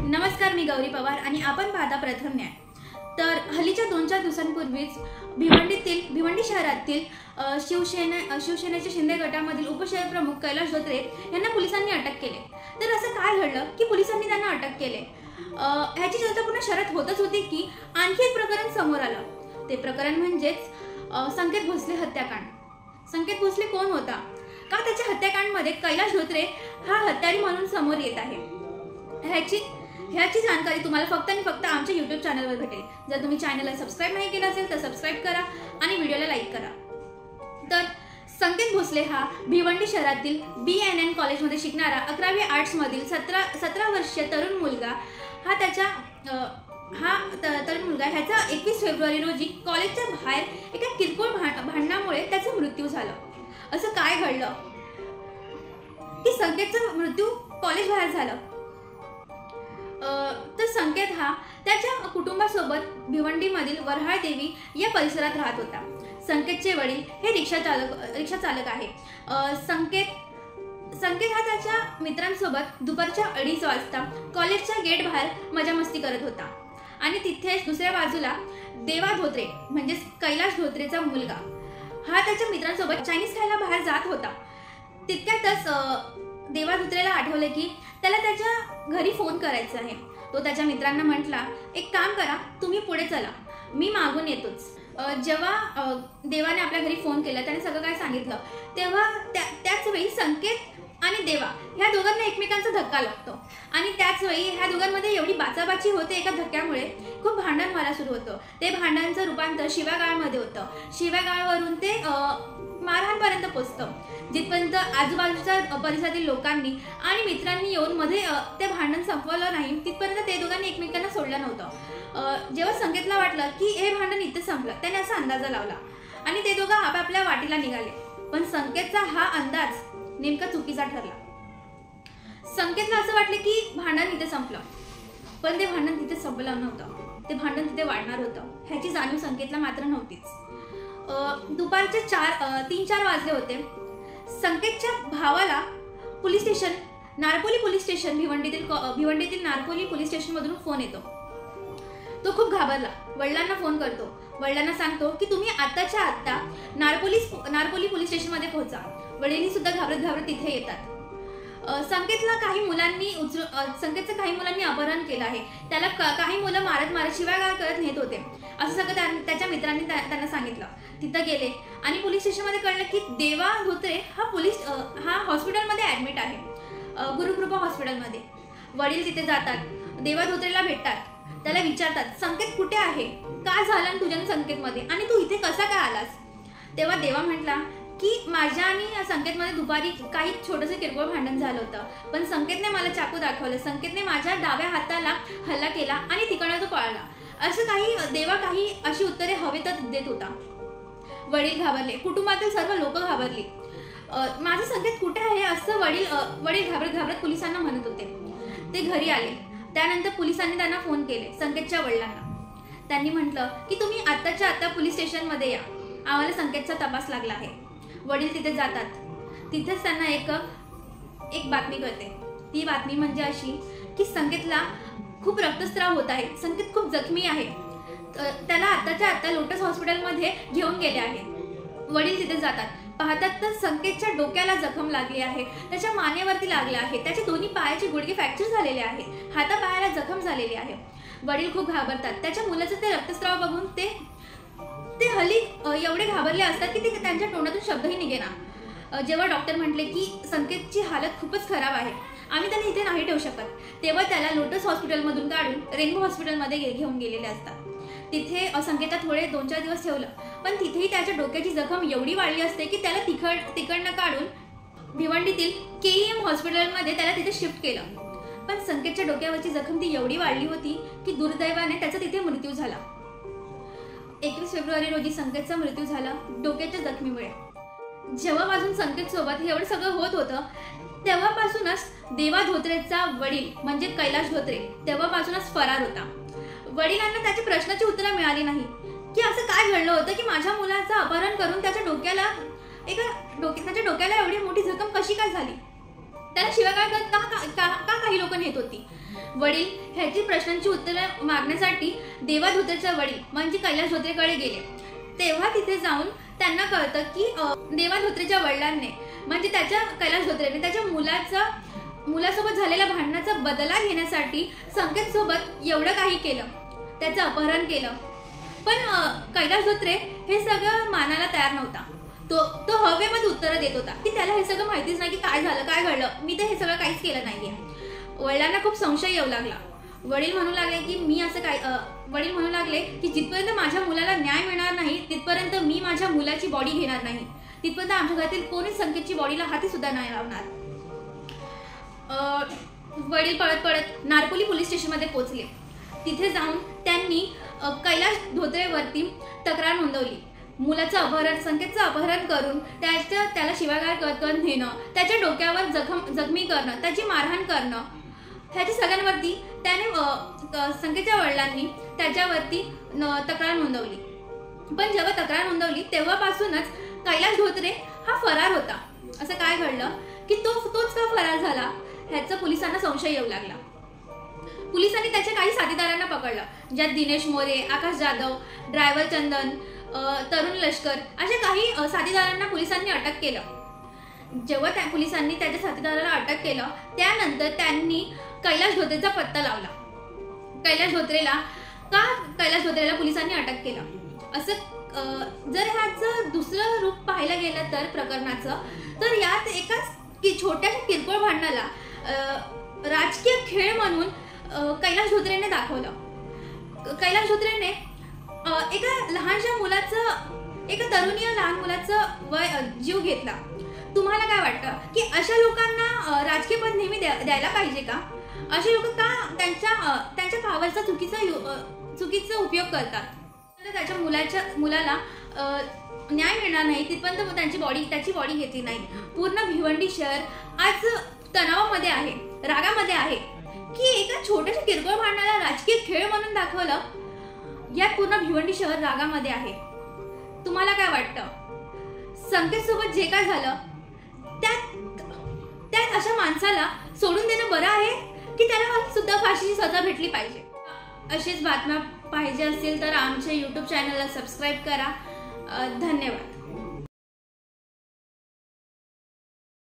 नमस्कार, मी गौरी पवार आणि आपण पाहता प्रथम न्याय। तर हल्लीच्या 2-4 दिवसांपूर्वीच भिवंडी शहरातील शिवसेनेच्या शिंदे गटामधील उपशहर प्रमुख कैलाश धोत्रे यांना पोलिसांनी अटक केले। तर असं काय घडलं की पोलिसांनी त्यांना अटक केले? ह्याची चर्चा पूर्ण शहरात होतच होती की आणखी एक प्रकरण समोर आलं। ते प्रकरण म्हणजेच संकेत भोसले हत्याकांड। संकेत भोसले कोण होता? का त्याच्या हत्याकांडमध्ये कैलाश धोत्रे हा हत्यारी म्हणून समोर येत आहे? ह्याची जानकारी तुम्हाला फक्त आणि फक्त आमच्या YouTube चॅनलवर भेटेल। जर तुम्ही चॅनलला सबस्क्राइब नाही केलं असेल तर सबस्क्राइब करा आणि व्हिडिओला लाईक करा। तर संकेत भोसले हा भिवंडी शहरातील BNN कॉलेजमध्ये शिकणारा 11वी आर्ट्स मधील 17 वर्षीय तरुण मुलगा ह्याचा 21 फेब्रुवारी रोजी कॉलेजच्या बाहेर एका किरकोळ भांडणामुळे त्याचा मृत्यू झाला। असं काय घडलं की संकेतचा मृत्यू कॉलेज बाहेर झाला? तर संकेत हा त्याच्या कुटुंबासोबत भिवंडीमधील वरहाळ देवी या परिसरात राहत होता। संकेतचे वडील हे रिक्षा चालक आहे। संकेत हा त्याच्या मित्रांसोबत दुपारच्या 2:30 वाजता कॉलेजच्या गेट बाहेर मजा मस्ती करत होता आणि तिथेच दुसऱ्या बाजूला देवा धोत्रे म्हणजे कैलाश धोत्रेचा मुलगा हा त्याच्या मित्रांसोबत चायनीज खायला बाहेर जात होता। तितक्यातच देवा धोत्रेला आठवले की त्याला त्याच्या घरी फोन करायचा आहे। तो त्याच्या मित्रांना म्हटला, एक काम करा, तुम्ही पुढे चला, मी मागून येतोच। जेव्हा देवाने आपल्या घरी फोन केला, त्याने सगळं काय सांगितलं, तेव्हा त्याच वेळी संकेत आणि देवा ह्या दोघांना एकमेकांचा धक्का लागतो आणि त्याच वेळी ह्या दोघांमध्ये एवढी बाचाबाची होते एका धक्क्यामुळे खूप भांडण व्हायला सुरू होतं। ते भांडणांचं रूपांतर शिव्यागाळमध्ये होतं। शिव्यागाळवरून ते मारहाणपर्यंत पोहोचतं, जिथपर्यंत आजूबाजूच्या परिसरातील लोकांनी आणि मित्रांनी येऊन मध्ये ते भांडण संपवलं नाही तिथपर्यंत ते दोघांनी एकमेकांना सोडलं नव्हतं। जेव्हा संकेतला वाटलं की हे भांडण इथे संपलं, त्याने असा अंदाजा लावला आणि ते दोघं आपापल्या वाटेला निघाले। पण संकेतचा हा अंदाज नेमका चुकीचा ठरला। संकेतला असं वाटलं की भांडण इथे संपलं, पण ते भांडण तिथे संपलं नव्हतं, ते भांडण तिथे वाढणार होतं। ह्याची जाणीव संकेतला मात्र नव्हतीच। दुपारचे 3-4 वाजले होते। संकेतच्या भावाला police station Narpoli police station भिवंडीतील नारपोली पोलीस स्टेशन मधून फोन येतो। तो खूप घाबरला, वडिलांना फोन करतो। वडिलांना सांगतो की तुम्ही आत्ताच्या आत्ता नारपोली पोलीस स्टेशन मध्ये पोहोचा। वडीलही सुद्धा घाबरत तिथे येतात। संकेतचं काही मुलांनी अपहरण केलं आहे। त्याला काही मुलं मारत शिव्यागाळ करत नेत होते, असं सगळं त्याच्या मित्रांनी त्यांना सांगितलं। तिथं गेले आणि पोलीस स्टेशनमध्ये कळलं की देवा धोत्रे हा हॉस्पिटलमध्ये ऍडमिट आहे, गुरुकृपा हॉस्पिटलमध्ये। वडील तिथे जातात, देवा धोत्रेला भेटतात, त्याला विचारतात, संकेत कुठे आहे? काय झालं तुझ्या संकेतमध्ये आणि तू इथे कसा काय आलास? तेव्हा देवा म्हटला की माझ्या आणि संकेतमध्ये दुपारी काही छोटंसं किरकोळ भांडण झालं होतं, पण संकेतने मला चाकू दाखवलं, संकेतने माझ्या डाव्या हाताला हल्ला केला आणि तिकडनं तो पळाला। असं देवा काही अशी उत्तरे हवेतच देत होता। वडील घाबरले, कुटुंबातील सर्व लोक घाबरली। माझं संकेत कुठे आहे असं वडील घाबरत पोलिसांना म्हणत होते। ते घरी आले, त्यानंतर पोलिसांनी त्यांना फोन केले, संकेतच्या वडिलांना। त्यांनी म्हटलं की तुम्ही आत्ताच्या आत्ता पोलीस स्टेशन मध्ये या, आम्हाला संकेतचा तपास लागला आहे। वडील तिथे जातात। तिथेच त्यांना एक बातमी कळते। ती बातमी म्हणजे अशी की संकेतला खूप रक्तस्राव होत आहे, संकेत खूप जखमी आहे, त्याला आत्ताच्या आत्ता लोटस हॉस्पिटलमध्ये घेऊन गेले आहे। वडील तिथे जातात, पाहतात तर संकेतच्या डोक्याला जखम लागली आहे, त्याच्या मानेवरती लागला आहे, त्याचे दोन्ही पायाचे गुडघे फ्रॅक्चर झालेले आहेत, हातापायाला जखम झालेली आहे। वडील खूप घाबरतात। त्याच्या मुलाचं ते रक्तस्राव बघून ते हल्ली एवढे घाबरले असतात की ते त्यांच्या तोंडातून शब्दही निघेना। जेव्हा डॉक्टर म्हटले की संकेतची हालत खूपच खराब आहे, आम्ही त्याला इथे नाही ठेवू शकत, तेव्हा त्याला लोटस हॉस्पिटलमधून काढून रेनबो हॉस्पिटलमध्ये घेऊन गेलेले असतात। तिथे संकेतला थोडे 2-4 दिवस ठेवलं, पण तिथेही त्याच्या डोक्याची जखम एवढी वाढली असते की त्याला तिकडनं काढून भिवंडीतील KEM हॉस्पिटलमध्ये त्याला तिथे शिफ्ट केलं। पण संकेतच्या डोक्यावरची जखम ती एवढी वाढली होती की दुर्दैवाने त्याचा तिथे मृत्यू झाला। 21 फेब्रुवारी रोजी संकेतचा मृत्यू झाला डोक्याच्या जखमीमुळे। जेव्हापासून संकेत सोबत एवढं सगळं होत होतं तेव्हापासूनच देवा धोत्रेचा वडील म्हणजे कैलाश धोत्रे तेव्हापासूनच फरार होता। वडिलांना त्याच्या प्रश्नाची उत्तरं मिळाली नाही की असं काय घडलं होतं की माझ्या मुलाचं अपहरण करून त्याच्या डोक्याला एवढी मोठी जखम कशी काय झाली, त्याला शिवागाळ का काही लोक नेत होती। वडील ह्याची प्रश्नांची उत्तरे मागण्यासाठी देवा धोत्रेच्या वडील म्हणजे कैलास धोत्रेकडे गेले। तेव्हा तिथे जाऊन त्यांना कळतं की देवा धोत्रेच्या वडिलांनी म्हणजे त्याच्या कैलास धोत्रेने त्याच्या मुलासोबत झालेल्या भांडणाचा बदला घेण्यासाठी संकेत सोबत एवढं काही केलं, त्याचं अपहरण केलं। पण कैलास धोत्रे हे सगळं मानायला तयार नव्हता। तो हवेमध्ये उत्तरं देत होता की त्याला हे सगळं माहितीच नाही की काय झालं, काय घडलं, मी तर हे सगळं काहीच केलं नाहीये। वडिलांना खूप संशय येऊ लागला। वडील म्हणू लागले की जिथपर्यंत माझ्या मुलाला न्याय मिळणार नाही तिथपर्यंत मी माझ्या मुलाची बॉडी घेणार नाही, तिथपर्यंत आमच्या घरातील कोणीच संकेतची बॉडीला हाती सुद्धा नाही लावणार। वडील पळत नारपोली पोलीस स्टेशनमध्ये पोहोचले। तिथे जाऊन त्यांनी कैलास धोत्रेवरती तक्रार नोंदवली। मुलाचं अपहरण, संकेतचं अपहरण करून त्याला शिवागाळ करत नेणं, त्याच्या डोक्यावर जखमी करणं, त्याची मारहाण करणं, ह्याच्या सगळ्यांवरती त्याने संकेतच्या वडिलांनी त्याच्यावरती तक्रार नोंदवली। पण जेव्हा तक्रार नोंदवली तेव्हापासूनच कैलास धोत्रे हा फरार होता। असं काय घडलं की तोच का फरार झाला ह्याचा पोलिसांना संशय येऊ लागला। पोलिसांनी त्याच्या काही साथीदारांना पकडलं, ज्यात दिनेश मोरे, आकाश जाधव, ड्रायव्हर चंदन, तरुण लष्कर अशा काही साथीदारांना पोलिसांनी अटक केलं। जेव्हा पोलिसांनी त्याच्या साथीदाराला अटक केलं त्यानंतर त्यांनी कैलास धोत्रेचा पत्ता लावला। कैलास धोत्रेला पोलिसांनी अटक केलं असं जर ह्याचं दुसरं रूप पाहायला गेलं तर प्रकरणाचं, तर यात एका छोट्याशा किरकोळ भांडणाला राजकीय खेळ म्हणून कैलास धोत्रेने दाखवलं। कैलास धोत्रेने एका तरुणीय लहान मुलाचं जीव घेतला। तुम्हाला काय वाटतं की अशा लोकांना राजकीय पद नेहमी द्यायला पाहिजे का? असे लोक का त्यांच्या पावरचा चुकीचा उपयोग करतात? त्याच्या मुलाला न्याय मिळणार नाही तिथपर्यंत त्याची बॉडी घेतली नाही। पूर्ण भिवंडी शहर आज तणावामध्ये आहे, रागामध्ये आहे की एका छोट्याशा किरकोळ भांडणाला राजकीय खेळ म्हणून दाखवलं। या पूर्ण भिवंडी शहर रागामध्ये आहे। तुम्हाला काय वाटतं? संकेत सोबत जे काय झालं त्यात अशा माणसाला सोडून देणं बरं आहे की त्याला सुद्धा फाशीची सजा भेटली पाहिजे? अशीच बातम्या पाहिजे असतील तर आमच्या YouTube चॅनलला सबस्क्राईब करा। धन्यवाद।